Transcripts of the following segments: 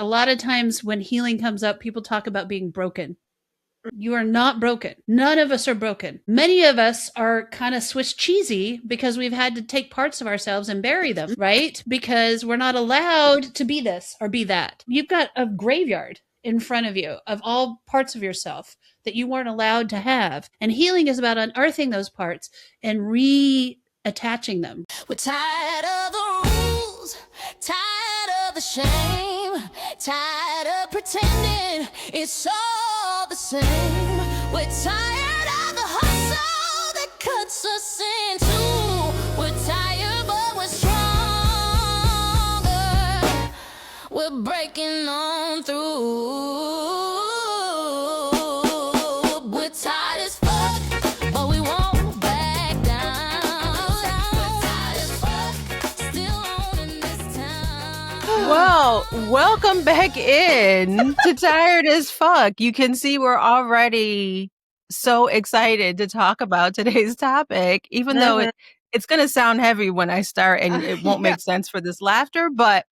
A lot of times when healing comes up, people talk about being broken. You are not broken. None of us are broken. Many of us are kind of Swiss cheesy because we've had to take parts of ourselves and bury them, right? Because we're not allowed to be this or be that. You've got a graveyard in front of you of all parts of yourself that you weren't allowed to have. And healing is about unearthing those parts and reattaching them. We're tired of the rules, tired of the shame, tired of pretending it's all the same. We're tired of the hustle that cuts us in two. We're tired, but we're stronger. We're breaking on through. We're tired as fuck, but we won't back down. We're tired as fuck, still owning this town. Well, welcome back in to Tired as Fuck. You can see we're already so excited to talk about today's topic, even though it's going to sound heavy when I start and it won't make sense for this laughter, but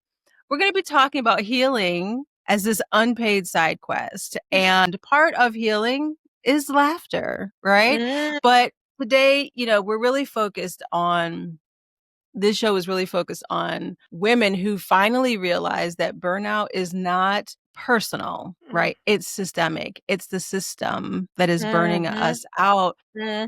we're going to be talking about healing as this unpaid side quest. And part of healing is laughter, right? But today, we're really focused on this show is really focused on women who finally realize that burnout is not personal, right? It's systemic. It's the system that is burning us out.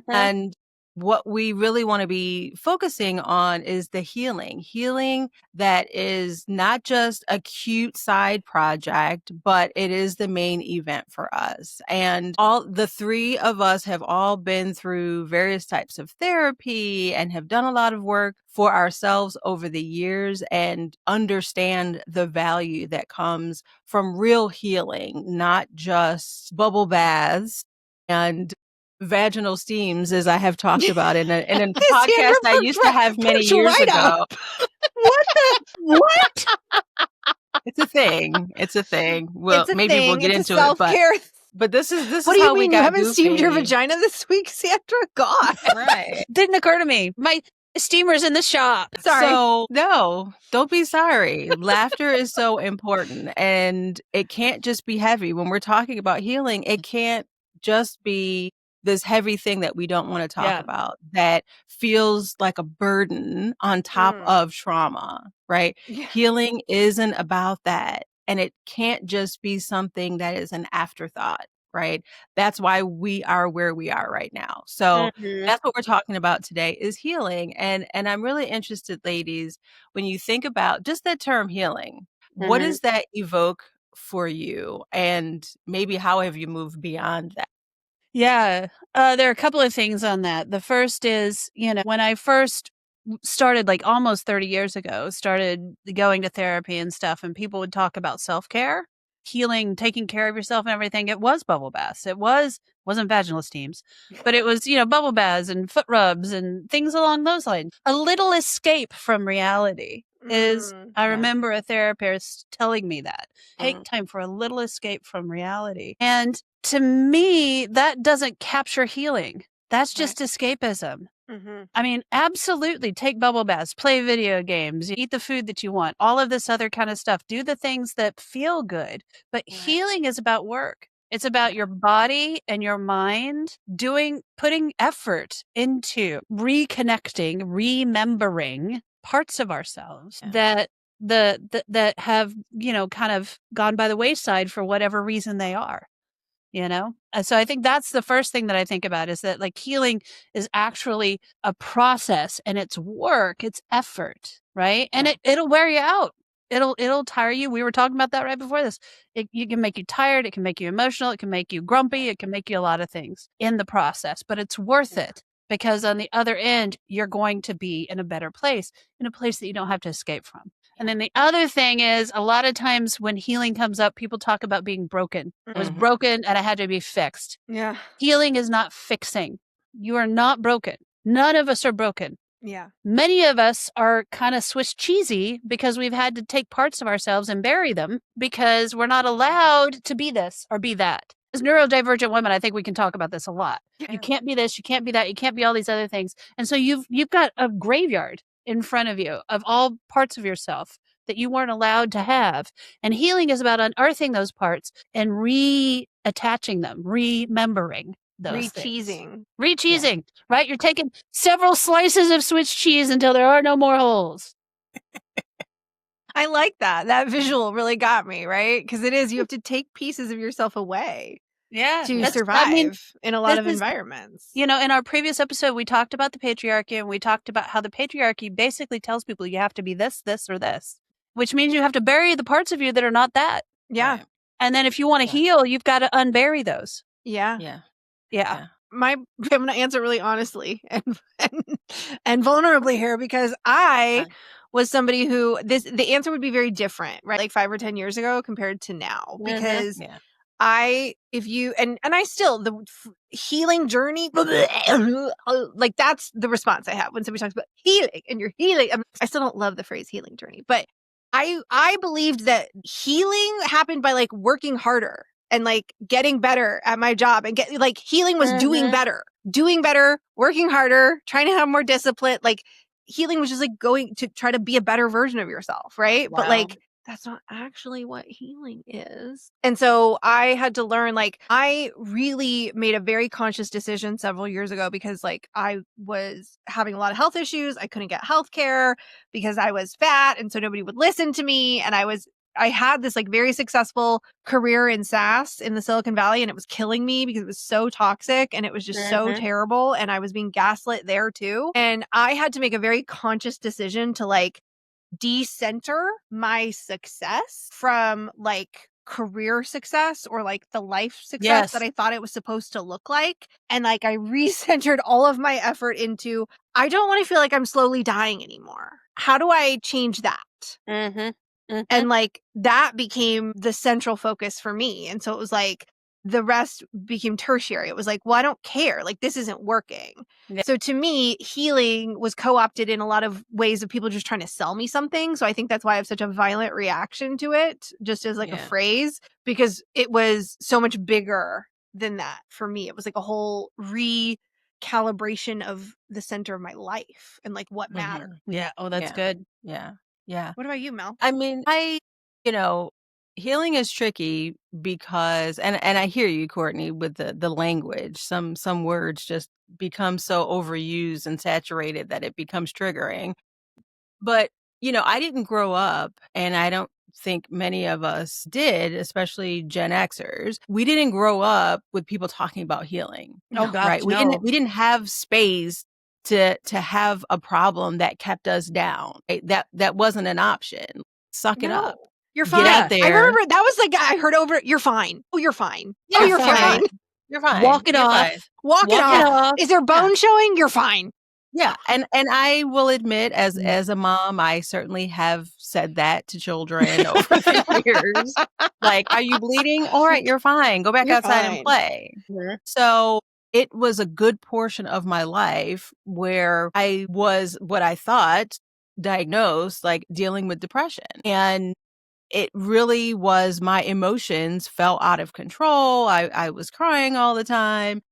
And what we really want to be focusing on is the healing that is not just a cute side project, but it is the main event for us. And all the three of us have all been through various types of therapy and have done a lot of work for ourselves over the years and understand the value that comes from real healing, not just bubble baths and vaginal steams, as I have talked about in a podcast I used to have many years ago. What? It's a thing. Well, maybe we'll get into it, but this is what do how you we mean? got You haven't goofy. steamed your vagina this week, Sandra? God. Right. Didn't occur to me. My steamer's in the shop. Sorry. So, no, don't be sorry. Laughter is so important, and it can't just be heavy. When we're talking about healing, it can't just be this heavy thing that we don't want to talk about that feels like a burden on top of trauma, right? Yeah. Healing isn't about that. And it can't just be something that is an afterthought, right? That's why we are where we are right now. So that's what we're talking about today is healing. And I'm really interested, ladies, when you think about just that term healing, what does that evoke for you? And maybe how have you moved beyond that? Yeah, there are a couple of things on that. The first is, when I first started, like almost 30 years ago, started going to therapy and stuff, and people would talk about self-care, healing, taking care of yourself and everything. It was bubble baths. Wasn't vaginal steams, but it was, bubble baths and foot rubs and things along those lines. A little escape from reality is, I remember a therapist telling me that. Take time for a little escape from reality. And to me, that doesn't capture healing. That's just escapism. I mean, absolutely take bubble baths, play video games, eat the food that you want, all of this other kind of stuff. Do the things that feel good. But healing is about work. It's about your body and your mind putting effort into reconnecting, remembering parts of ourselves that have, kind of gone by the wayside for whatever reason they are. So I think that's the first thing that I think about is that like healing is actually a process and it's work, it's effort, right? And it'll wear you out. It'll tire you. We were talking about that right before this. It can make you tired. It can make you emotional. It can make you grumpy. It can make you a lot of things in the process, but it's worth it because on the other end, you're going to be in a better place, in a place that you don't have to escape from. And then the other thing is a lot of times when healing comes up, people talk about being broken. I was broken and I had to be fixed. Yeah. Healing is not fixing. You are not broken. None of us are broken. Yeah. Many of us are kind of Swiss cheesy because we've had to take parts of ourselves and bury them because we're not allowed to be this or be that. As neurodivergent women, I think we can talk about this a lot. Yeah. You can't be this, you can't be that, you can't be all these other things. And so you've got a graveyard in front of you of all parts of yourself that you weren't allowed to have. And healing is about unearthing those parts and reattaching them, remembering those things. Re-cheesing, right? You're taking several slices of Swiss cheese until there are no more holes. I like that. That visual really got me, right? Because it is, you have to take pieces of yourself away to survive in a lot of environments. In our previous episode, we talked about the patriarchy, and we talked about how the patriarchy basically tells people you have to be this, this, or this, which means you have to bury the parts of you that are not that. Yeah. Right. And then if you want to heal, you've got to unbury those. Yeah. Yeah. I'm going to answer really honestly and vulnerably here, because I was somebody who the answer would be very different, right? Like 5 or 10 years ago compared to now, because if you and I still, the healing journey, like that's the response I have when somebody talks about healing and you're healing. I still don't love the phrase healing journey, but I believed that healing happened by like working harder and like getting better at my job, and healing was doing better, working harder, trying to have more discipline. Like healing was just like going to try to be a better version of yourself, right? Wow. But like that's not actually what healing is. And so I had to learn, like, I really made a very conscious decision several years ago, because like I was having a lot of health issues. I couldn't get health care because I was fat, and so nobody would listen to me. And I had this like very successful career in SaaS in the Silicon Valley, and it was killing me because it was so toxic and it was just so terrible. And I was being gaslit there too. And I had to make a very conscious decision to like decenter my success from like career success or like the life success that I thought it was supposed to look like. And like I recentered all of my effort into, I don't want to feel like I'm slowly dying anymore. How do I change that? And like that became the central focus for me. And so it was like the rest became tertiary. It was like, well, I don't care. Like this isn't working. Yeah. So to me, healing was co-opted in a lot of ways of people just trying to sell me something. So I think that's why I have such a violent reaction to it, just as like a phrase, because it was so much bigger than that for me. It was like a whole recalibration of the center of my life and like what mattered. Yeah. Oh, that's good. Yeah. What about you, Mel? I mean, healing is tricky because, and I hear you, Courtney, with the language. Some words just become so overused and saturated that it becomes triggering. But, I didn't grow up, and I don't think many of us did, especially Gen Xers. We didn't grow up with people talking about healing. Oh gosh, right? no. We didn't have space to have a problem that kept us down. Right? That wasn't an option. Suck it up. You're fine. Get out there. I remember that was like, I heard over, you're fine. Oh, you're fine. Yeah, oh, you're fine. You're fine. Walk it You're off. fine. Walk it off. Is there bone showing? You're fine. Yeah. And I will admit, as a mom, I certainly have said that to children over the years. Like, are you bleeding? All right, you're fine. Go back outside and play. So it was a good portion of my life where I was what I thought diagnosed, like dealing with depression. And it really was, my emotions fell out of control. I was crying all the time.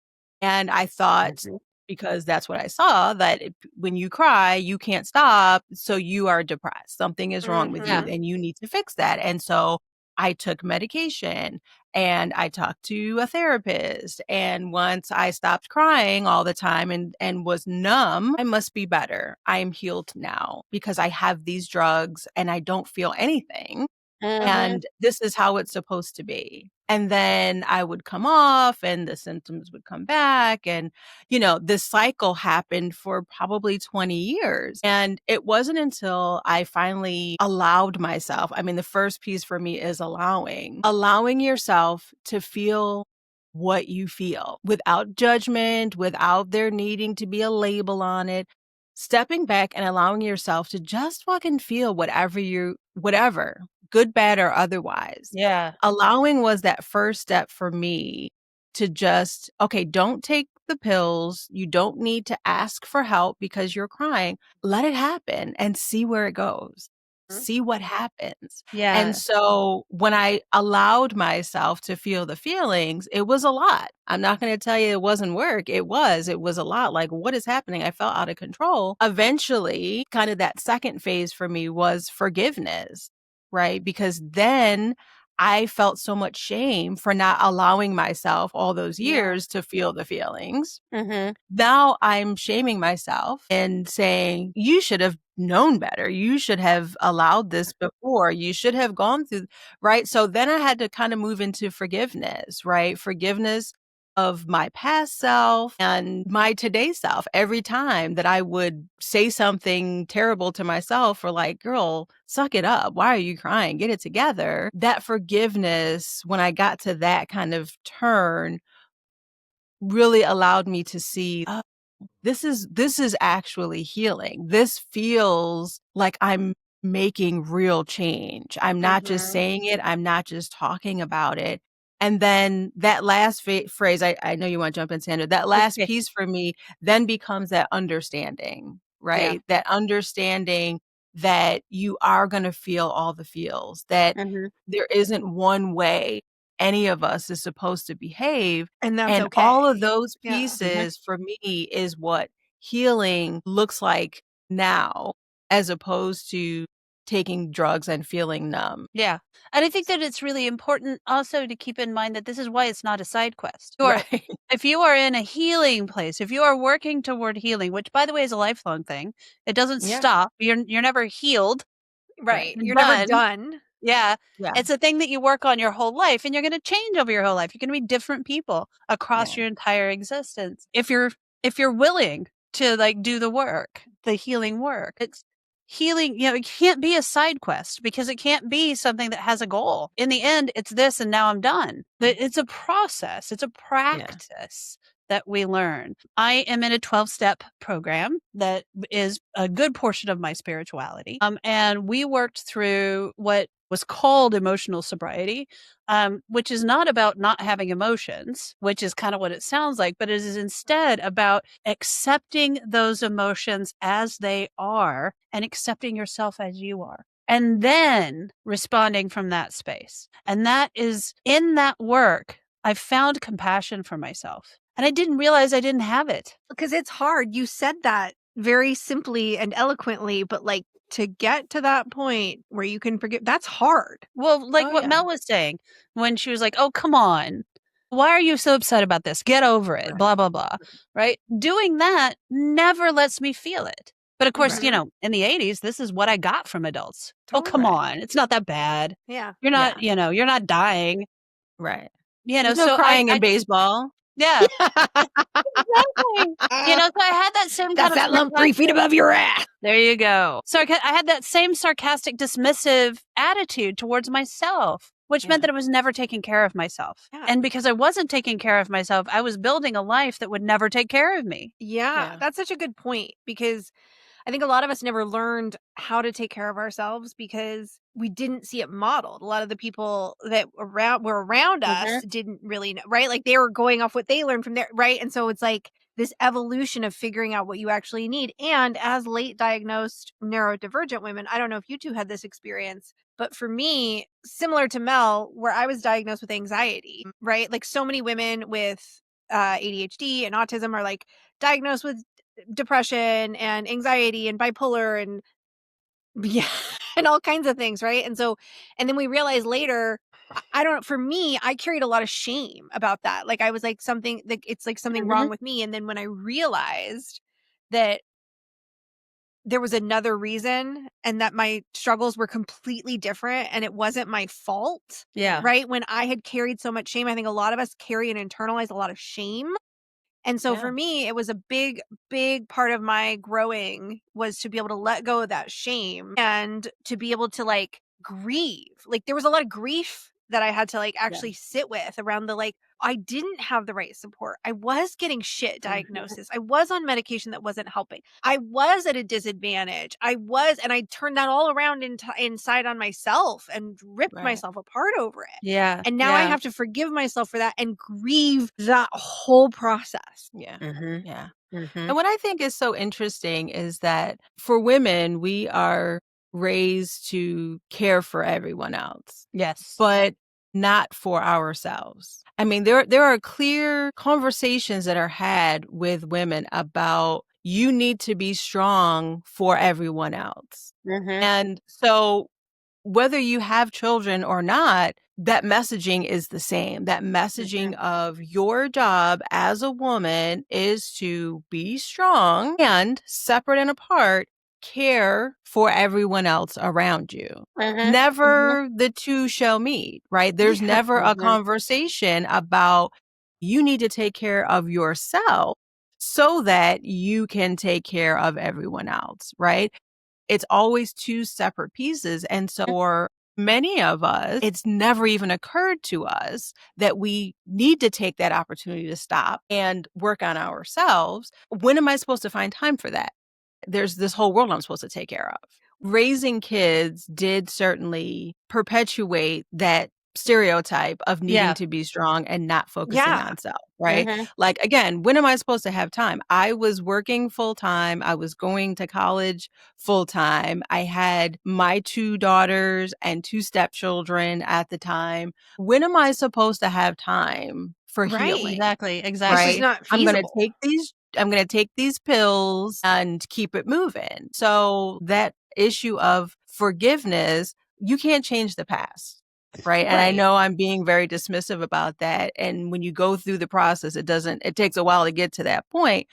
And I thought, because that's what I saw, that when you cry, you can't stop. So you are depressed. Something is wrong with you and you need to fix that. And so I took medication and I talked to a therapist. And once I stopped crying all the time and was numb, I must be better. I am healed now because I have these drugs and I don't feel anything. And this is how it's supposed to be. And then I would come off and the symptoms would come back. And, this cycle happened for probably 20 years. And it wasn't until I finally allowed myself. I mean, the first piece for me is allowing yourself to feel what you feel without judgment, without there needing to be a label on it. Stepping back and allowing yourself to just fucking feel whatever, good, bad, or otherwise. Yeah. Allowing was that first step for me to just, okay, don't take the pills. You don't need to ask for help because you're crying. Let it happen and see where it goes. see what happens. Yeah. And so when I allowed myself to feel the feelings, it was a lot. I'm not going to tell you it wasn't work. It was a lot. Like, what is happening? I felt out of control. Eventually, kind of that second phase for me was forgiveness, right? Because then I felt so much shame for not allowing myself all those years to feel the feelings. Now I'm shaming myself and saying, you should have known better. You should have allowed this before. You should have gone through, right? So then I had to kind of move into forgiveness, right? Forgiveness of my past self and my today self. Every time that I would say something terrible to myself or like, girl, suck it up. Why are you crying? Get it together. That forgiveness, when I got to that kind of turn, really allowed me to see, oh, this is actually healing. This feels like I'm making real change. I'm not just saying it. I'm not just talking about it. And then that last phrase, I know you want to jump in, Sandra, that last piece for me then becomes that understanding, right? That understanding that you are going to feel all the feels, that there isn't one way any of us is supposed to behave. And that's And okay. all of those Yeah. pieces for me is what healing looks like now, as opposed to taking drugs and feeling numb. Yeah. And I think that it's really important also to keep in mind that this is why it's not a side quest. If you are in a healing place, if you are working toward healing, which by the way is a lifelong thing, it doesn't stop. You're never healed. Right. You're never done. Yeah. It's a thing that you work on your whole life, and you're going to change over your whole life. You're going to be different people across your entire existence. If you're willing to like do the work, the healing work. It's healing, it can't be a side quest because it can't be something that has a goal. In the end, it's this and now I'm done. It's a process. It's a practice that we learn. I am in a 12-step program that is a good portion of my spirituality. And we worked through what was called emotional sobriety, which is not about not having emotions, which is kind of what it sounds like, but it is instead about accepting those emotions as they are and accepting yourself as you are. And then responding from that space. And that is in that work, I found compassion for myself. And I didn't realize I didn't have it. Because it's hard. You said that very simply and eloquently, but like to get to that point where you can forgive, that's hard. Well, like what Mel was saying when she was like, oh, come on. Why are you so upset about this? Get over it. Blah, blah, blah. Right? Doing that never lets me feel it. But of course, in the 80s, this is what I got from adults. Oh, come on. It's not that bad. Yeah. You're not, you're not dying. Right. There's no crying in baseball. Yeah. Exactly. So I had that same That's that lump 3 feet above your ass. There you go. So I had that same sarcastic, dismissive attitude towards myself, which meant that I was never taking care of myself. Yeah. And because I wasn't taking care of myself, I was building a life that would never take care of me. Yeah, that's such a good point, because I think a lot of us never learned how to take care of ourselves because we didn't see it modeled. A lot of the people that were around us didn't really know, right? Like they were going off what they learned from there, right? And so it's like this evolution of figuring out what you actually need. And as late diagnosed neurodivergent women, I don't know if you two had this experience, but for me, similar to Mel, where I was diagnosed with anxiety, right? Like so many women with ADHD and autism are like diagnosed with depression and anxiety and bipolar and and all kinds of things, right? And so, and then we realized later, for me, I carried a lot of shame about that. Like I was like it's like something wrong with me. And then when I realized that there was another reason and that my struggles were completely different and it wasn't my fault. Yeah. Right. When I had carried so much shame, I think a lot of us carry and internalize a lot of shame. And so for me, it was a big, big part of my growing was to be able to let go of that shame and to be able to like grieve. Like there was a lot of grief that I had to like actually sit with around the like, I didn't have the right support. I was getting shit diagnosis. I was on medication that wasn't helping. I was at a disadvantage. And I turned that all around inside on myself and ripped myself apart over it. Yeah. And now I have to forgive myself for that and grieve that whole process. Yeah. Yeah. And what I think is so interesting is that for women, we are raised to care for everyone else, Yes. but not for ourselves. I mean, there are clear conversations that are had with women about you need to be strong for everyone else. And so whether you have children or not, that messaging is the same. That messaging of your job as a woman is to be strong and separate and apart, care for everyone else around you. Never the two shall meet, right? There's Yeah. never a conversation about you need to take care of yourself so that you can take care of everyone else, right? It's always two separate pieces. And so for many of us, it's never even occurred to us that we need to take that opportunity to stop and work on ourselves. When am I supposed to find time for that? There's this whole world I'm supposed to take care of. Raising kids did certainly perpetuate that stereotype of needing to be strong and not focusing Yeah. on self, right? Like, again, when am I supposed to have time? I was working full time. I was going to college full time. I had my 2 daughters and 2 stepchildren at the time. When am I supposed to have time for Right. healing? Exactly. It's Exactly. just not I'm gonna feasible. I'm gonna take these pills and keep it moving. So that issue of forgiveness, you can't change the past. Right. And I Right. know I'm being very dismissive about that. And when you go through the process, it takes a while to get to that point.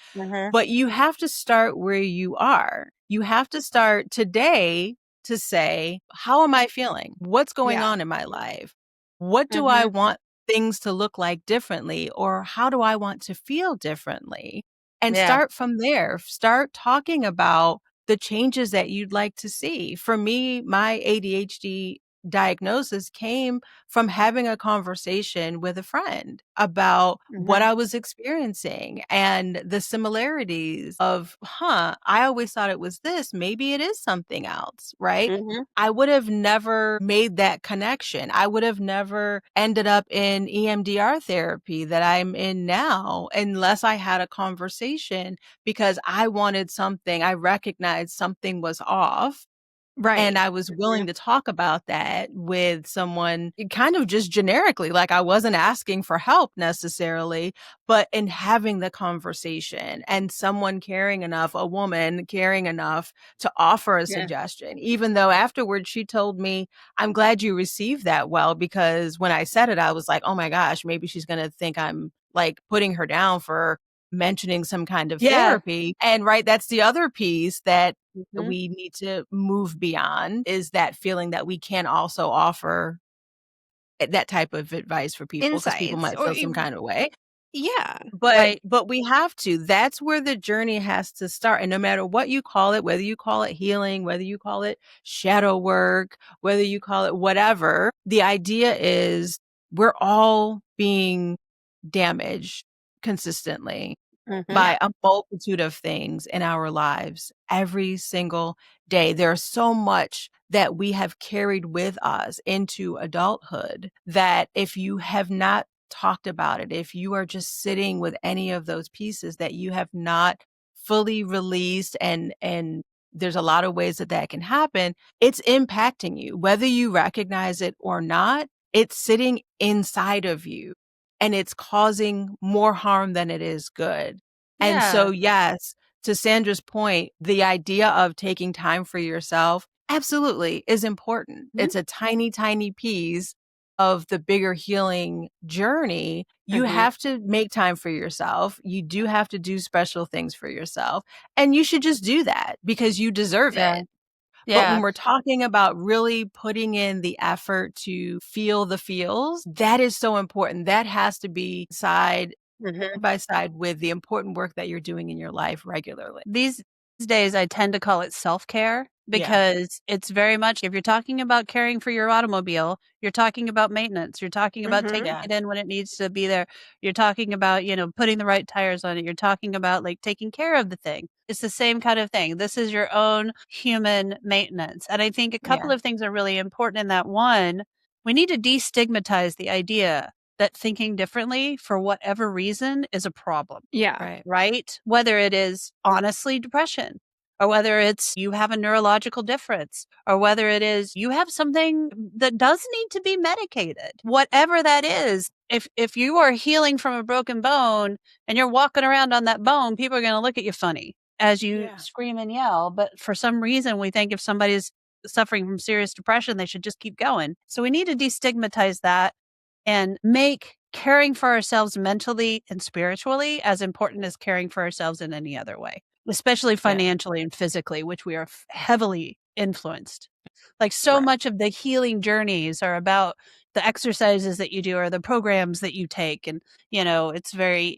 But you have to start where you are. You have to start today to say, how am I feeling? What's going Yeah. on in my life? What do I want things to look like differently? Or how do I want to feel differently? And Yeah. start from there. Start talking about the changes that you'd like to see. For me, my ADHD diagnosis came from having a conversation with a friend about what I was experiencing and the similarities of, I always thought it was this. Maybe it is something else, right? I would have never made that connection. I would have never ended up in EMDR therapy that I'm in now unless I had a conversation because I wanted something. I recognized something was off. Right. And I was willing to talk about that with someone kind of just generically, like I wasn't asking for help necessarily, but in having the conversation and someone caring enough, a woman caring enough to offer a suggestion, even though afterwards she told me, I'm glad you received that well, because when I said it, I was like, oh my gosh, maybe she's going to think I'm like putting her down for mentioning some kind of Yeah. therapy. And right, that's the other piece that we need to move beyond is that feeling that we can also offer that type of advice for people because people Insights might or feel some kind of way. yeah. But we have to. That's where the journey has to start. And no matter what you call it, whether you call it healing, whether you call it shadow work, whether you call it whatever, the idea is we're all being damaged consistently by a multitude of things in our lives every single day. There's so much that we have carried with us into adulthood that if you have not talked about it, if you are just sitting with any of those pieces that you have not fully released and there's a lot of ways that that can happen, it's impacting you, whether you recognize it or not. It's sitting inside of you and it's causing more harm than it is good. And so, yes, to Sandra's point, the idea of taking time for yourself absolutely is important. It's a tiny, tiny piece of the bigger healing journey. You have to make time for yourself. You do have to do special things for yourself. And you should just do that because you deserve it. But when we're talking about really putting in the effort to feel the feels, that is so important. That has to be side by side with the important work that you're doing in your life regularly. These days, I tend to call it self-care because it's very much if you're talking about caring for your automobile, you're talking about maintenance, you're talking about taking it in when it needs to be there, you're talking about, putting the right tires on it, you're talking about, like, taking care of the thing. It's the same kind of thing. This is your own human maintenance, and I think a couple of things are really important in that. One, we need to destigmatize the idea that thinking differently for whatever reason is a problem. Yeah. Right. Right? Whether it is honestly depression or whether it's you have a neurological difference, or whether it is you have something that does need to be medicated. Whatever that is, if you are healing from a broken bone and you're walking around on that bone, people are going to look at you funny as you scream and yell. But for some reason, we think if somebody's suffering from serious depression, they should just keep going. So we need to destigmatize that and make caring for ourselves mentally and spiritually as important as caring for ourselves in any other way, especially financially and physically, which we are heavily influenced. Like so much of the healing journeys are about the exercises that you do or the programs that you take. And, it's very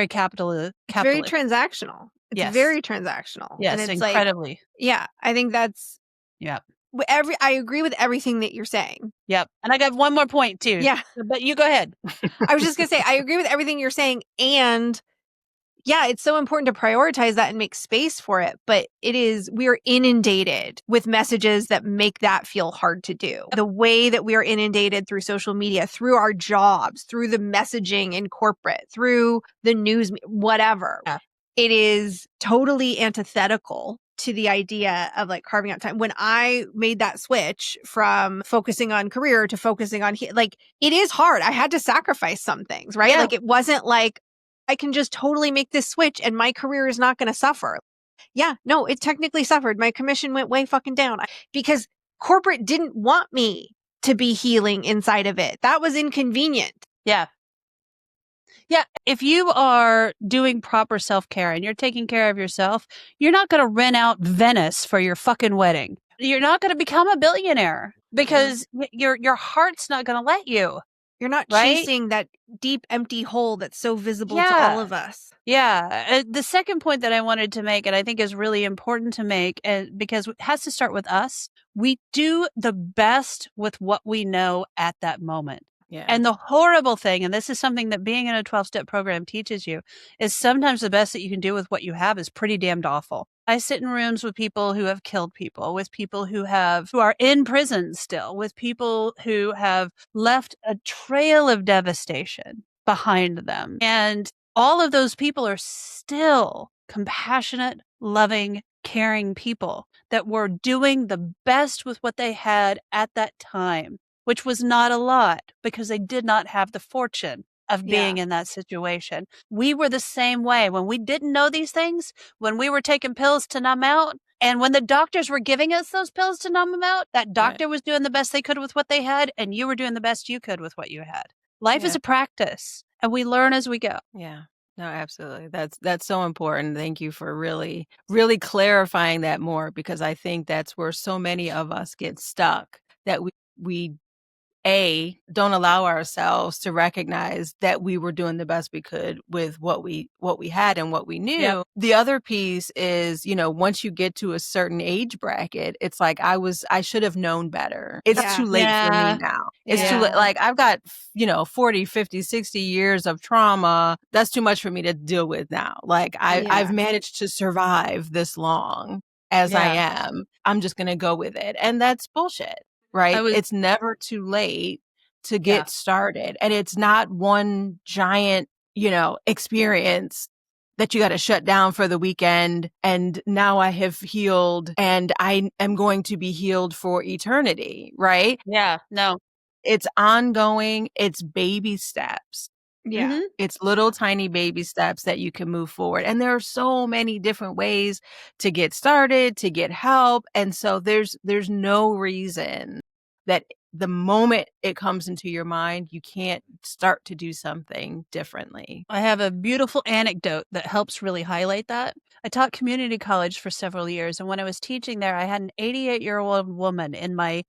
capital. It's very transactional. It's very transactional. Yes, and it's incredibly. I think that's I agree with everything that you're saying. Yep. And I got one more point too. Yeah. But you go ahead. I was just going to say, I agree with everything you're saying. And it's so important to prioritize that and make space for it. But we are inundated with messages that make that feel hard to do. The way that we are inundated through social media, through our jobs, through the messaging in corporate, through the news, whatever. Yeah. It is totally antithetical to the idea of like carving out time. When I made that switch from focusing on career to focusing on, it is hard. I had to sacrifice some things, right? Yeah. It wasn't like I can just totally make this switch and my career is not going to suffer. Yeah, no, it technically suffered. My commission went way fucking down because corporate didn't want me to be healing inside of it. That was inconvenient. Yeah. Yeah, if you are doing proper self-care and you're taking care of yourself, you're not going to rent out Venice for your fucking wedding. You're not going to become a billionaire because your heart's not going to let you. You're not chasing that deep, empty hole that's so visible to all of us. Yeah. The second point that I wanted to make, and I think is really important to make, because it has to start with us, we do the best with what we know at that moment. Yeah. And the horrible thing, and this is something that being in a 12-step program teaches you, is sometimes the best that you can do with what you have is pretty damned awful. I sit in rooms with people who have killed people, with people who are in prison still, with people who have left a trail of devastation behind them. And all of those people are still compassionate, loving, caring people that were doing the best with what they had at that time, which was not a lot because they did not have the fortune of being in that situation. We were the same way when we didn't know these things, when we were taking pills to numb out, and when the doctors were giving us those pills to numb them out, that doctor was doing the best they could with what they had, and you were doing the best you could with what you had. Life is a practice, and we learn as we go. Yeah. No, absolutely. That's so important. Thank you for really, really clarifying that more, because I think that's where so many of us get stuck, that we don't allow ourselves to recognize that we were doing the best we could with what we had and what we knew. Yep. The other piece is, once you get to a certain age bracket, it's like I should have known better. It's too late for me now. It's too late. Like I've got, 40, 50, 60 years of trauma. That's too much for me to deal with now. Like I've managed to survive this long as I am. I'm just going to go with it. And that's bullshit. Right? It's never too late to get started. And it's not one giant, experience that you got to shut down for the weekend. And now I have healed and I am going to be healed for eternity. Right? Yeah. No. It's ongoing. It's baby steps. Yeah. Mm-hmm. It's little tiny baby steps that you can move forward. And there are so many different ways to get started, to get help. And so there's no reason that the moment it comes into your mind, you can't start to do something differently. I have a beautiful anecdote that helps really highlight that. I taught community college for several years. And when I was teaching there, I had an 88-year-old woman in my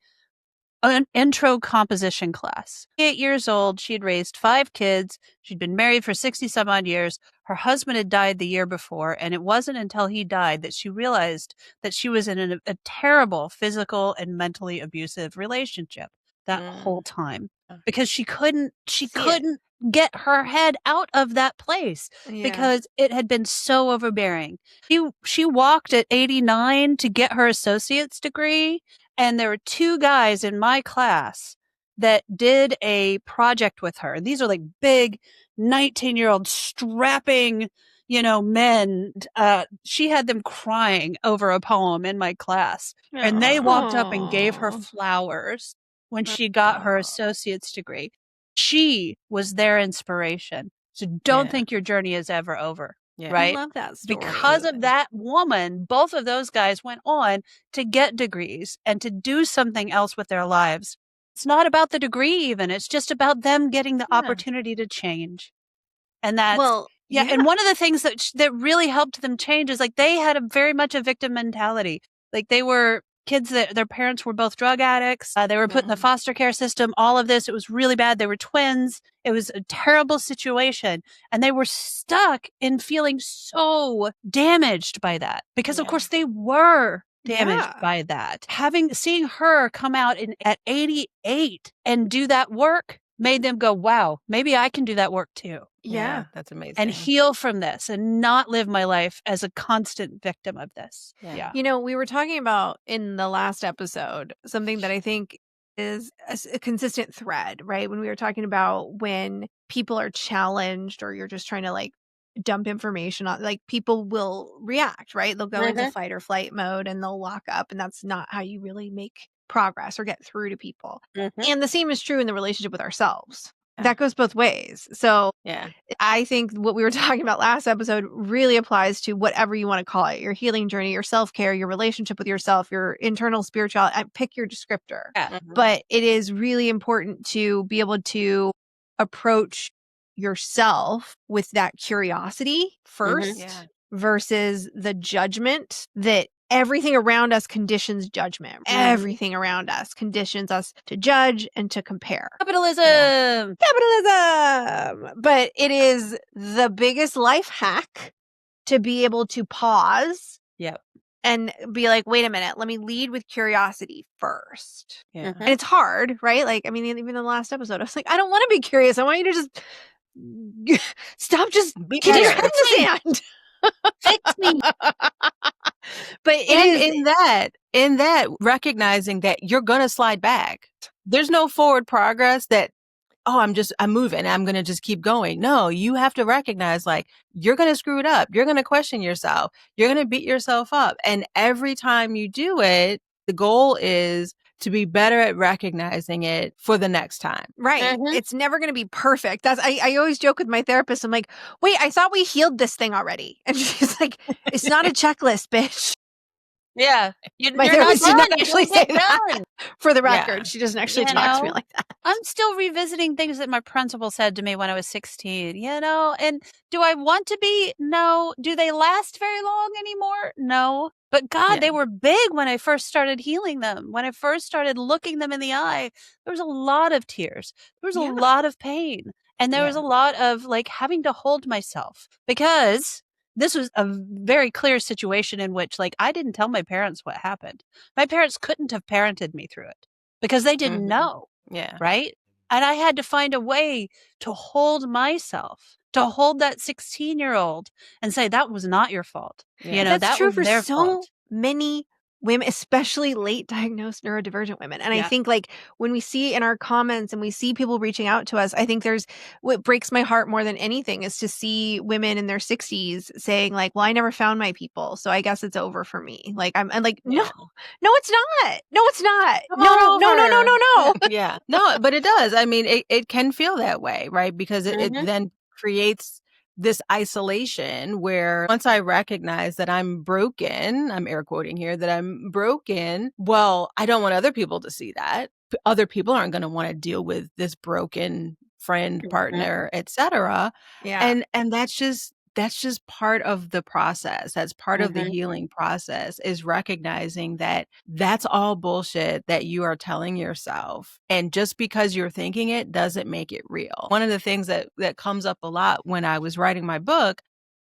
intro composition class. 8 years old, she'd raised 5 kids. She'd been married for 60 some odd years. Her husband had died the year before, and it wasn't until he died that she realized that she was in a terrible physical and mentally abusive relationship that whole time, because she couldn't get her head out of that place because it had been so overbearing. She walked at 89 to get her associate's degree. And there were 2 guys in my class that did a project with her. These are like big 19-year-old strapping, men, she had them crying over a poem in my class. And they walked up and gave her flowers when she got her associate's degree. She was their inspiration. So don't think your journey is ever over. Yeah. Right? I love that story. Because of that woman, both of those guys went on to get degrees and to do something else with their lives. It's not about the degree even. It's just about them getting the opportunity to change. And that's, and one of the things that really helped them change is like they had very much a victim mentality. Like they were kids that their parents were both drug addicts. They were put in the foster care system, all of this. It was really bad. They were twins. It was a terrible situation. And they were stuck in feeling so damaged by that because, of course, they were damaged by that. Seeing her come out at 88 and do that work made them go, wow, maybe I can do that work too. Yeah, that's amazing. And heal from this and not live my life as a constant victim of this. Yeah. We were talking about in the last episode something that I think is a consistent thread, right? When we were talking about when people are challenged or you're just trying to like dump information on, like people will react, right? They'll go into fight or flight mode and they'll lock up, and that's not how you really make progress or get through to people. And the same is true in the relationship with ourselves. That goes both ways. So I think what we were talking about last episode really applies to whatever you want to call it, your healing journey, your self-care, your relationship with yourself, your internal spirituality. Pick your descriptor. But it is really important to be able to approach yourself with that curiosity first versus the judgment that everything around us conditions judgment. Everything around us conditions us to judge and to compare. Capitalism! Capitalism! But it is the biggest life hack to be able to pause and be like, wait a minute, let me lead with curiosity first. And it's hard, right? Like, I mean, even in the last episode, I was like, I don't want to be curious. I want you to just stop, just keep your head in the sand. Fix me. But in that recognizing that you're going to slide back. There's no forward progress that, I'm moving. I'm going to just keep going. No, you have to recognize like you're going to screw it up. You're going to question yourself. You're going to beat yourself up. And every time you do it, the goal is to be better at recognizing it for the next time. Right. It's never going to be perfect. I always joke with my therapist. I'm like, wait, I thought we healed this thing already. And she's like, it's not a checklist, bitch. Yeah. My therapist did not actually say that. For the record, she doesn't actually talk to me like that. I'm still revisiting things that my principal said to me when I was 16, and do I want to be? No. Do they last very long anymore? No. But God, they were big when I first started healing them. When I first started looking them in the eye, there was a lot of tears. There was a lot of pain. And there was a lot of like having to hold myself because this was a very clear situation in which like I didn't tell my parents what happened. My parents couldn't have parented me through it because they didn't know. Yeah. Right. And I had to find a way to hold myself, to hold that 16-year-old and say, that was not your fault. That's that true was for their so fault. many women, especially late diagnosed neurodivergent women. And I think like when we see in our comments and we see people reaching out to us, I think what breaks my heart more than anything is to see women in their 60s saying like, well, I never found my people, so I guess it's over for me. Like I'm like, no, it's not. No, it's not. No. Yeah. No, but it does. I mean, it can feel that way, right? Because it then creates this isolation where once I recognize that I'm broken, I'm air quoting here, that I'm broken, well, I don't want other people to see that. Other people aren't going to want to deal with this broken friend, partner, etc. Yeah. And that's just part of the process. That's part of the healing process, is recognizing that that's all bullshit that you are telling yourself. And just because you're thinking it doesn't make it real. One of the things that comes up a lot when I was writing my book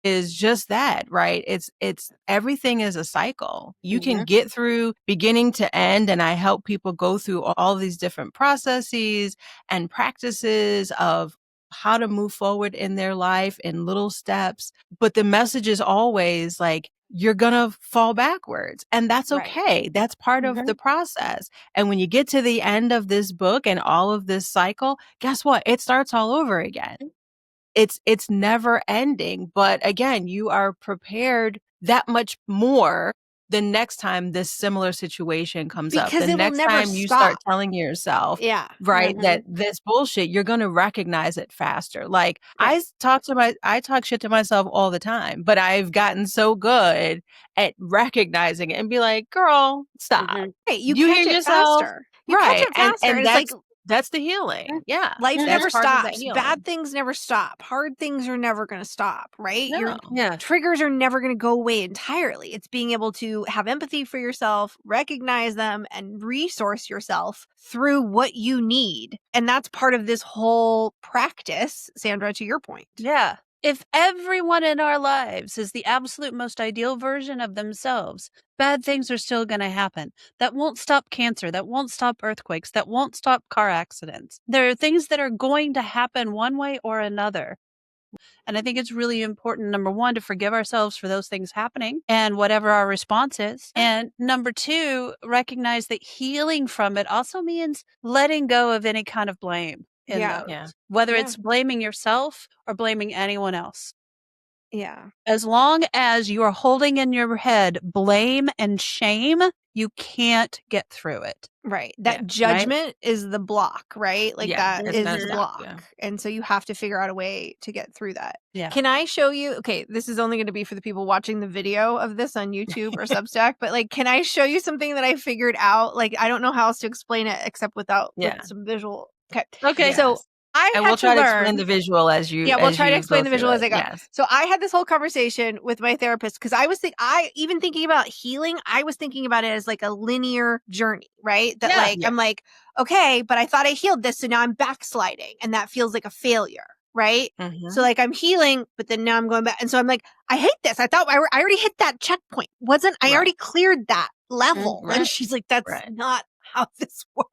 is just that, right? It's everything is a cycle. You can get through beginning to end, and I help people go through all these different processes and practices of how to move forward in their life in little steps. But the message is always like, you're going to fall backwards. And that's okay. Right. That's part of the process. And when you get to the end of this book and all of this cycle, guess what? It starts all over again. it's never ending. But again, you are prepared that much more the next time this similar situation comes up. Because The it will next never time you start stop. telling yourself, Yeah. right, Mhm. that this bullshit, you're going to recognize it faster. Like Right. I talk shit to myself all the time, but I've gotten so good at recognizing it and be like, girl, stop. Mhm. Right. You You catch hear it yourself. faster. You catch Right. it faster. And it's like That's the healing. Yeah. life Mhm. That's never part of the stops. healing. Bad things never stop. Hard things are never going to stop, right? No. Your Yeah. triggers are never going to go away entirely. It's being able to have empathy for yourself, recognize them, and resource yourself through what you need. And that's part of this whole practice, Sandra, to your point. Yeah. If everyone in our lives is the absolute most ideal version of themselves, bad things are still going to happen. That won't stop cancer. That won't stop earthquakes. That won't stop car accidents. There are things that are going to happen one way or another. And I think it's really important, number one, to forgive ourselves for those things happening and whatever our response is. And number two, recognize that healing from it also means letting go of any kind of blame in Yeah. those, Yeah. whether Yeah. it's blaming yourself or blaming anyone else. Yeah. As long as you are holding in your head blame and shame, you can't get through it. Right. That Yeah, right? judgment is the block, right? Like Yeah, that it's is gonna the stop, block. yeah. And so you have to figure out a way to get through that. Yeah. Can I show you? Okay, this is only going to be for the people watching the video of this on YouTube or Substack, but like, can I show you something that I figured out? Like, I don't know how else to explain it except with Yeah. some visual. Okay. Okay. So Yes. I And had we'll to try to learn. explain the visual as you Yeah, we'll try to go explain the through visual as it. I go. Yes. So I had this whole conversation with my therapist because even thinking about healing, I was thinking about it as like a linear journey, right? That Yeah. like, Yeah. I'm like, okay, but I thought I healed this, so now I'm backsliding, and that feels like a failure, right? Mhm. So like I'm healing, but then now I'm going back, and so I'm like, I hate this. I thought I already hit that checkpoint. I Right. already cleared that level? Right. And she's like, that's Right. not how this works.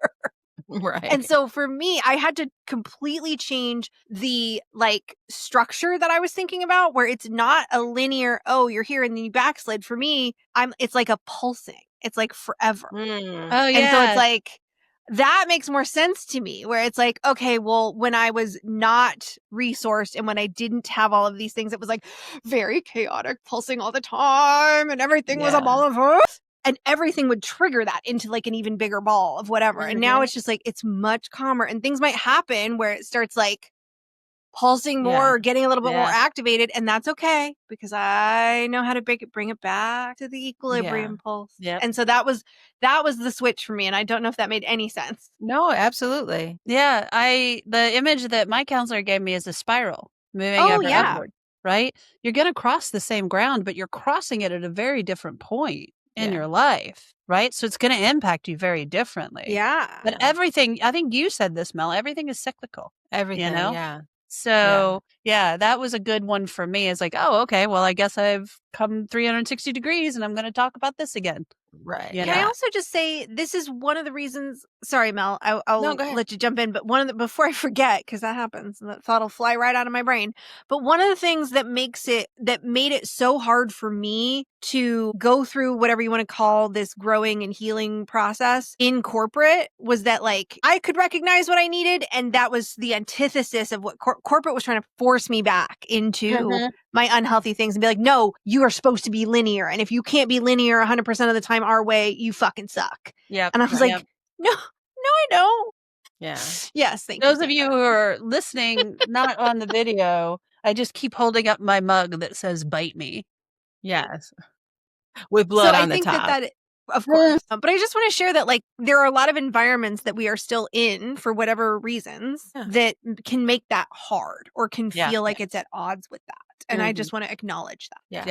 Right. And so for me, I had to completely change the like structure that I was thinking about, where it's not a linear, oh, you're here and then you backslid. For me, it's like a pulsing. It's like forever. Mm. Oh, And so yeah. it's like, that makes more sense to me, where it's like, okay, well, when I was not resourced and when I didn't have all of these things, it was like very chaotic, pulsing all the time, and everything was a Yeah. ball of earth. And everything would trigger that into like an even bigger ball of whatever. And now Mhm. it's just like, it's much calmer, and things might happen where it starts like pulsing more Yeah. or getting a little bit more Yeah. activated. And that's okay, because I know how to bring it back to the equilibrium pulse. Yep. And so that was the switch for me. And I don't know if that made any sense. No, absolutely. Yeah. The image that my counselor gave me is a spiral moving Oh, ever yeah. upward, right? You're going to cross the same ground, but you're crossing it at a very different point in Yeah. your life, right? So it's going to impact you very differently. Yeah. But everything, I think you said this, Mel, everything is cyclical. Everything. know? Yeah. So yeah, that was a good one for me. It's like, oh, okay, well, I guess I've come 360 degrees and I'm going to talk about this again. Right. You Can I know? also just say, this is one of the reasons, sorry, Mel, I'll No, go ahead. let you jump in, but before I forget, because that happens, and that thought will fly right out of my brain. But one of the things that made it so hard for me to go through whatever you want to call this growing and healing process in corporate was that like, I could recognize what I needed. And that was the antithesis of what corporate was trying to force me back into Mhm. my unhealthy things and be like, no, you are supposed to be linear. And if you can't be linear 100% of the time our way, you fucking suck. Yep. And I was Right. like, no, I don't. Yeah. Yes, thank Those you. of you who are listening, not on the video, I just keep holding up my mug that says "bite me." Yes. With blood So I on the think top. that of course. But I just want to share that like there are a lot of environments that we are still in for whatever reasons Yeah. that can make that hard or can Yeah. feel like it's at odds with that. And I Mhm. just want to acknowledge that. Yeah.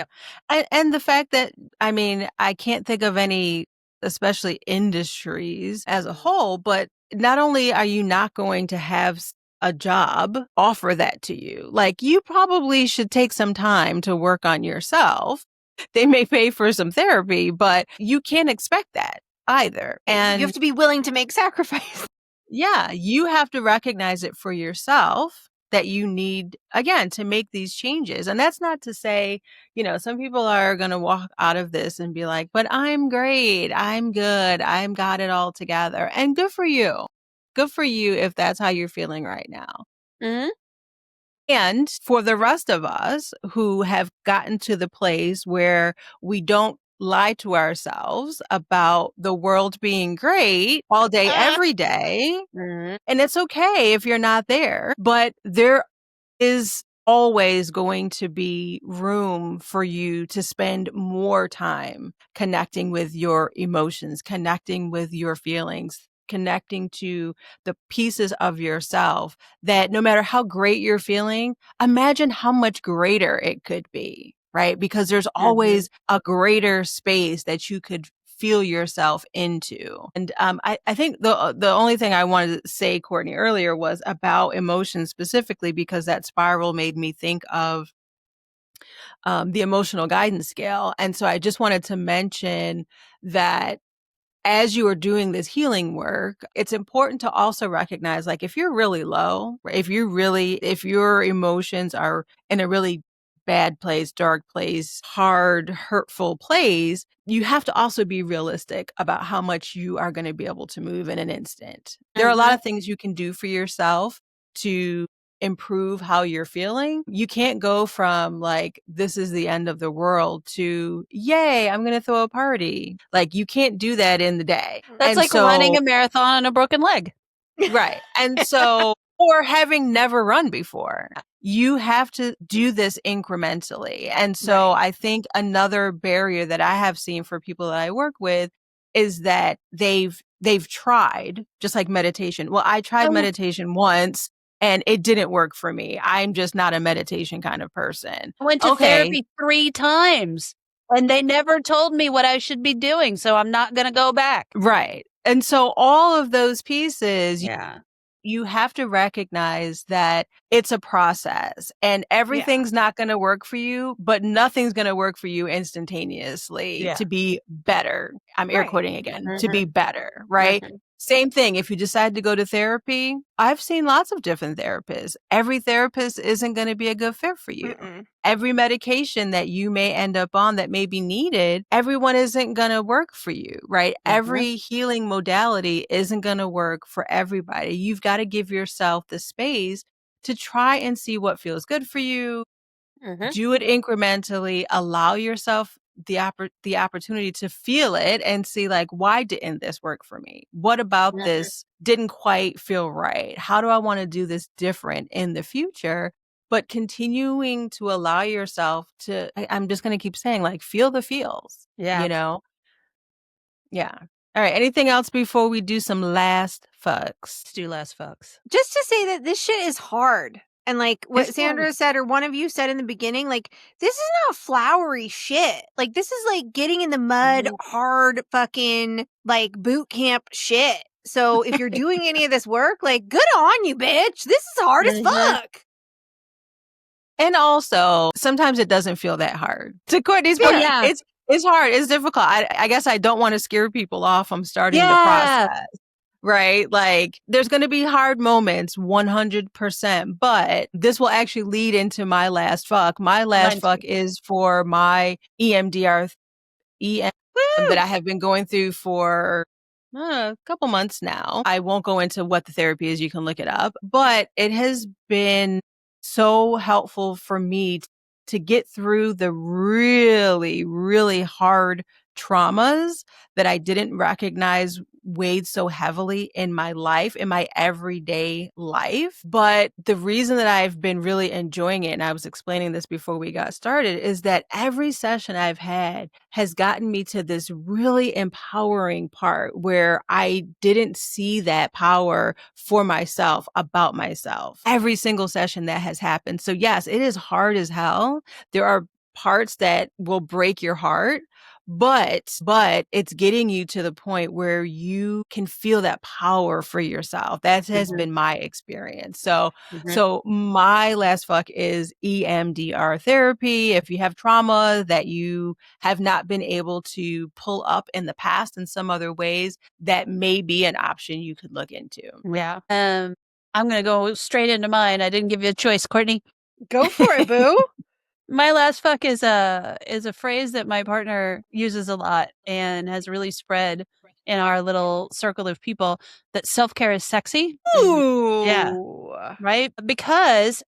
Yep. And the fact that, I mean, I can't think of any, especially industries as a whole, but not only are you not going to have a job offer that to you, like you probably should take some time to work on yourself. They may pay for some therapy, but you can't expect that either. And you have to be willing to make sacrifice. yeah, you have to recognize it for yourself that you need, again, to make these changes. And that's not to say, some people are going to walk out of this and be like, but I'm great. I'm good. I've got it all together. And good for you. Good for you if that's how you're feeling right now. Mhm. And for the rest of us who have gotten to the place where we don't lie to ourselves about the world being great all day, every day. And it's okay if you're not there, but there is always going to be room for you to spend more time connecting with your emotions, connecting with your feelings, connecting to the pieces of yourself that no matter how great you're feeling, imagine how much greater it could be, right? Because there's always a greater space that you could feel yourself into. And I think the only thing I wanted to say, Courtney, earlier was about emotions specifically, because that spiral made me think of the emotional guidance scale. And so I just wanted to mention that as you are doing this healing work, it's important to also recognize, like, if you're really low, if your emotions are in a really bad place, dark place, hard, hurtful place, you have to also be realistic about how much you are going to be able to move in an instant. There are a lot of things you can do for yourself to improve how you're feeling. You can't go from like, this is the end of the world to, yay, I'm going to throw a party. Like, you can't do that in the day. That's like running a marathon on a broken leg. Right. And so, or having never run before, you have to do this incrementally. And so I think another barrier that I have seen for people that I work with is that they've tried, just like meditation. Well, I tried meditation once and it didn't work for me. I'm just not a meditation kind of person. I went to therapy 3 times and they never told me what I should be doing. So I'm not going to go back. Right. And so all of those pieces, you have to recognize that it's a process and everything's not going to work for you, but nothing's going to work for you instantaneously to be better. I'm air quoting again, to be better, right? Same thing. If you decide to go to therapy, I've seen lots of different therapists. Every therapist isn't going to be a good fit for you. Every medication that you may end up on that may be needed, everyone isn't going to work for you, right? Every healing modality isn't going to work for everybody. You've got to give yourself the space to try and see what feels good for you. Do it incrementally, allow yourself the opportunity to feel it and see, like, why didn't this work for me? What about this didn't quite feel right? How do I want to do this different in the future? But continuing to allow yourself to, I'm just going to keep saying, like, feel the feels, you know? Yeah. All right. Anything else before we do some last fucks? Let's do last fucks. Just to say that this shit is hard. And like what Sandra said, or one of you said in the beginning, like, this is not flowery shit. Like, this is like getting in the mud, hard fucking like boot camp shit. So if you're doing any of this work, like, good on you, bitch. This is hard as fuck. And also, sometimes it doesn't feel that hard. To Courtney's point, it's hard. It's difficult. I guess I don't want to scare people off from starting the process. Right? Like, there's going to be hard moments, 100%, but this will actually lead into my last fuck. My last fuck is for my EMDR that I have been going through for a couple months now. I won't go into what the therapy is. You can look it up, but it has been so helpful for me to get through the really, really hard traumas that I didn't recognize weighed so heavily in my life, in my everyday life. But the reason that I've been really enjoying it, and I was explaining this before we got started, is that every session I've had has gotten me to this really empowering part where I didn't see that power for myself, about myself. Every single session that has happened. So yes, it is hard as hell. There are parts that will break your heart, but it's getting you to the point where you can feel that power for yourself. That has been my experience. So my last fuck is EMDR therapy. If you have trauma that you have not been able to pull up in the past in some other ways, that may be an option you could look into. Yeah. I'm going to go straight into mine. I didn't give you a choice, Courtney. Go for it, boo. My last fuck is a phrase that my partner uses a lot and has really spread in our little circle of people, that self-care is sexy. Ooh. Yeah. Right? Because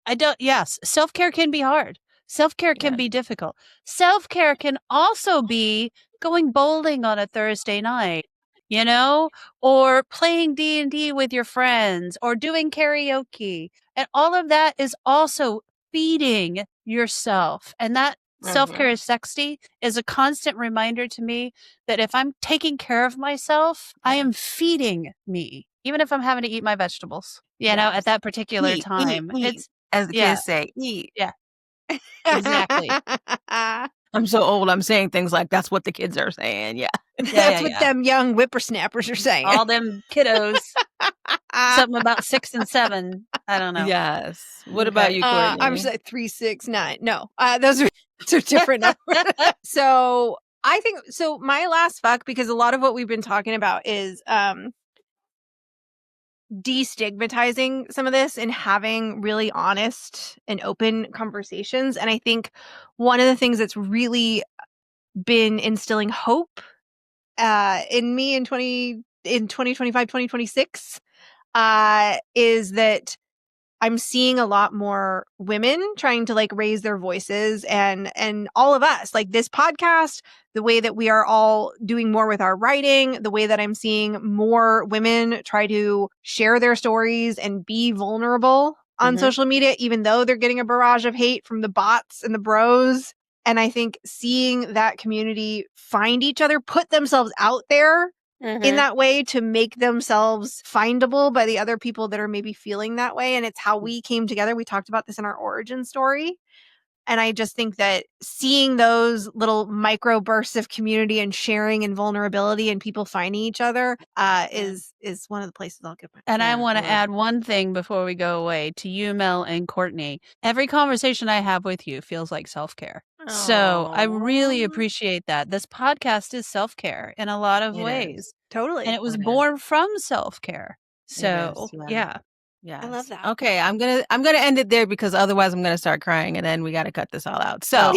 self-care can be hard. Self-care can be difficult. Self-care can also be going bowling on a Thursday night, or playing D&D with your friends or doing karaoke. And all of that is also feeding yourself. And that self-care is sexy is a constant reminder to me that if I'm taking care of myself, I am feeding me, even if I'm having to eat my vegetables, at that particular time. Eat, as the kids say, eat. Yeah. Exactly. I'm so old. I'm saying things like that's what the kids are saying. Yeah. That's what them young whippersnappers are saying. All them kiddos. Something about 6 and 7. I don't know. Yes. What about you, Courtney? I'm just like 3, 6, 9. No, those are different numbers. So I think my last fuck, because a lot of what we've been talking about is destigmatizing some of this and having really honest and open conversations. And I think one of the things that's really been instilling hope in me in 2025, 2026 is that I'm seeing a lot more women trying to raise their voices, and all of us, this podcast, the way that we are all doing more with our writing, the way that I'm seeing more women try to share their stories and be vulnerable on social media, even though they're getting a barrage of hate from the bots and the bros. And I think seeing that community find each other, put themselves out there in that way to make themselves findable by the other people that are maybe feeling that way. And it's how we came together. We talked about this in our origin story. And I just think that seeing those little micro bursts of community and sharing and vulnerability and people finding each other is one of the places I'll get. And I want to add one thing before we go away to you, Mel and Courtney. Every conversation I have with you feels like self-care. So I really appreciate that. This podcast is self-care in a lot of ways. Totally. And it was born from self-care. So yeah. Yeah. I love that. Okay, I'm gonna end it there because otherwise I'm gonna start crying and then we gotta cut this all out. So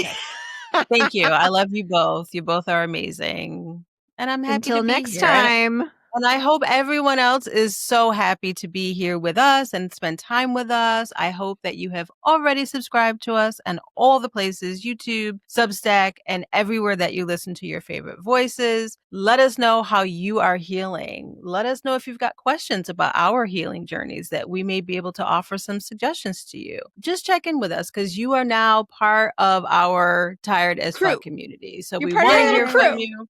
thank you. I love you both. You both are amazing. And I'm happy until to be next here. time. And I hope everyone else is so happy to be here with us and spend time with us. I hope that you have already subscribed to us and all the places, YouTube, Substack, and everywhere that you listen to your favorite voices. Let us know how you are healing. Let us know if you've got questions about our healing journeys that we may be able to offer some suggestions to you. Just check in with us because you are now part of our Tired as Fuck community. So we want to hear from you.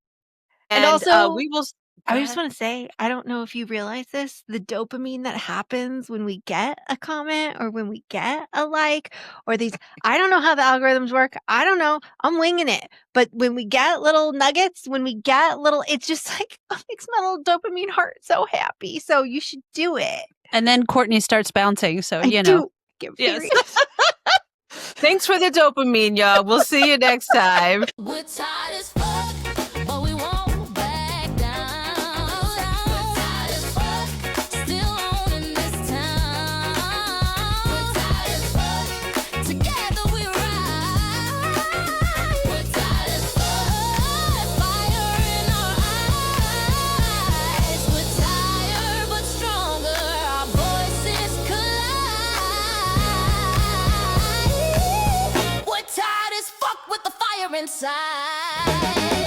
And also, we will... I just want to say, I don't know if you realize this, the dopamine that happens when we get a comment or when we get a like or these, I don't know how the algorithms work. I don't know. I'm winging it. But when we get little nuggets, it's just it makes my little dopamine heart so happy. So you should do it. And then Courtney starts bouncing. So, Get furious. Thanks for the dopamine, y'all. We'll see you next time. We're tired as fuck, but we won't back down. We're tired as fuck, still owning this town. We're tired as fuck, together we ride. We're tired as fuck, fire in our eyes. We're tired but stronger, our voices collide. We're tired as fuck with the fire inside.